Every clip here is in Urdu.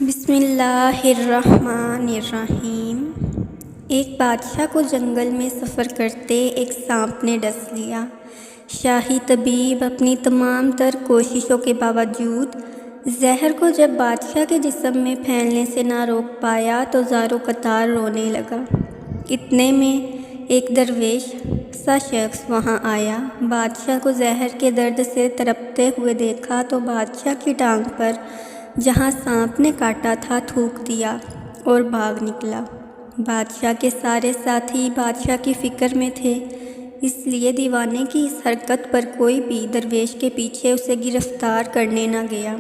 بسم اللہ الرحمن الرحیم۔ ایک بادشاہ کو جنگل میں سفر کرتے ایک سانپ نے ڈس لیا۔ شاہی طبیب اپنی تمام تر کوششوں کے باوجود زہر کو جب بادشاہ کے جسم میں پھیلنے سے نہ روک پایا تو زاروں قطار رونے لگا۔ اتنے میں ایک درویش سا شخص وہاں آیا۔ بادشاہ کو زہر کے درد سے تڑپتے ہوئے دیکھا تو بادشاہ کی ٹانگ پر جہاں سانپ نے کاٹا تھا تھوک دیا اور بھاگ نکلا۔ بادشاہ کے سارے ساتھی بادشاہ کی فکر میں تھے، اس لیے دیوانے کی اس حرکت پر کوئی بھی درویش کے پیچھے اسے گرفتار کرنے نہ گیا۔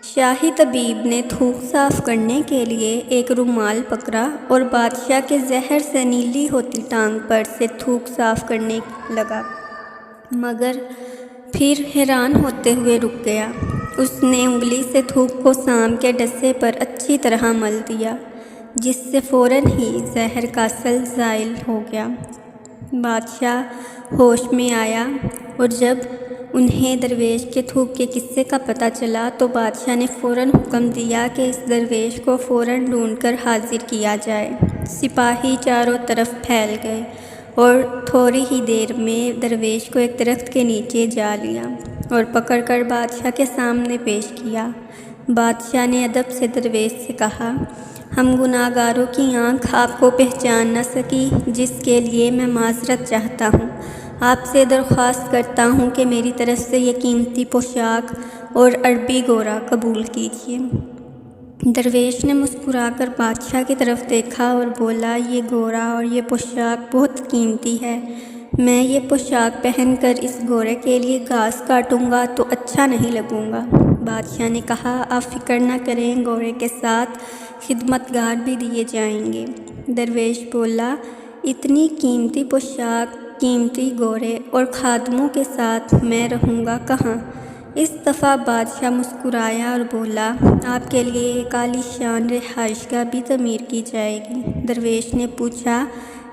شاہی طبیب نے تھوک صاف کرنے کے لیے ایک رومال پکڑا اور بادشاہ کے زہر سے نیلی ہوتی ٹانگ پر سے تھوک صاف کرنے لگا، مگر پھر حیران ہوتے ہوئے رک گیا۔ اس نے انگلی سے تھوک کو سانپ کے ڈسے پر اچھی طرح مل دیا، جس سے فوراً ہی زہر کا اثر زائل ہو گیا۔ بادشاہ ہوش میں آیا اور جب انہیں درویش کے تھوک کے قصے کا پتہ چلا تو بادشاہ نے فوراً حکم دیا کہ اس درویش کو فوراً ڈھونڈ کر حاضر کیا جائے۔ سپاہی چاروں طرف پھیل گئے اور تھوڑی ہی دیر میں درویش کو ایک درخت کے نیچے جا لیا اور پکڑ کر بادشاہ کے سامنے پیش کیا۔ بادشاہ نے ادب سے درویش سے کہا، ہم گناہ گاروں کی آنکھ آپ کو پہچان نہ سکی، جس کے لیے میں معذرت چاہتا ہوں۔ آپ سے درخواست کرتا ہوں کہ میری طرف سے یہ قیمتی پوشاک اور عربی گورا قبول کیجیے۔ درویش نے مسکرا کر بادشاہ کی طرف دیکھا اور بولا، یہ گورا اور یہ پوشاک بہت قیمتی ہے۔ میں یہ پوشاک پہن کر اس گورے کے لیے گھاس کاٹوں گا تو اچھا نہیں لگوں گا۔ بادشاہ نے کہا، آپ فکر نہ کریں، گورے کے ساتھ خدمتگار بھی دیے جائیں گے۔ درویش بولا، اتنی قیمتی پوشاک، قیمتی گورے اور خادموں کے ساتھ میں رہوں گا کہاں؟ اس دفعہ بادشاہ مسکرایا اور بولا، آپ کے لیے ایک عالی شان رہائش گاہ بھی تعمیر کی جائے گی۔ درویش نے پوچھا،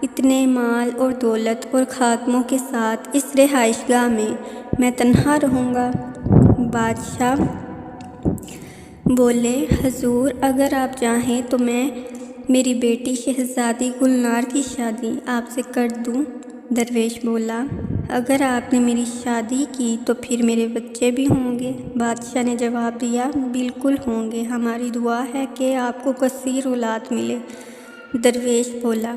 اتنے مال اور دولت اور خادموں کے ساتھ اس رہائش گاہ میں تنہا رہوں گا؟ بادشاہ بولے، حضور اگر آپ چاہیں تو میں میری بیٹی شہزادی گلنار کی شادی آپ سے کر دوں۔ درویش بولا، اگر آپ نے میری شادی کی تو پھر میرے بچے بھی ہوں گے؟ بادشاہ نے جواب دیا، بالکل ہوں گے، ہماری دعا ہے کہ آپ کو کثیر اولاد ملے۔ درویش بولا،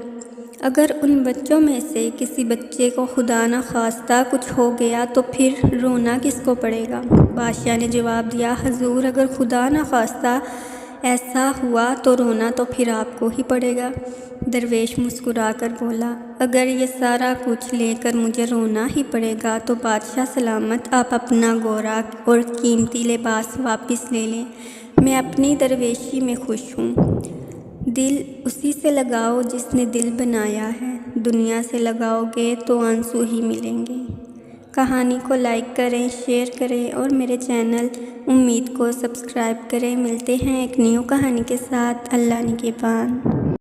اگر ان بچوں میں سے کسی بچے کو خدا نخواستہ کچھ ہو گیا تو پھر رونا کس کو پڑے گا؟ بادشاہ نے جواب دیا، حضور اگر خدا نخواستہ ایسا ہوا تو رونا تو پھر آپ کو ہی پڑے گا۔ درویش مسکرا کر بولا، اگر یہ سارا کچھ لے کر مجھے رونا ہی پڑے گا تو بادشاہ سلامت، آپ اپنا گورا اور قیمتی لباس واپس لے لیں، میں اپنی درویشی میں خوش ہوں۔ دل اسی سے لگاؤ جس نے دل بنایا ہے، دنیا سے لگاؤ گے تو آنسو ہی ملیں گے۔ کہانی کو لائک کریں، شیئر کریں اور میرے چینل امید کو سبسکرائب کریں۔ ملتے ہیں ایک نیو کہانی کے ساتھ۔ اللہ نگہبان۔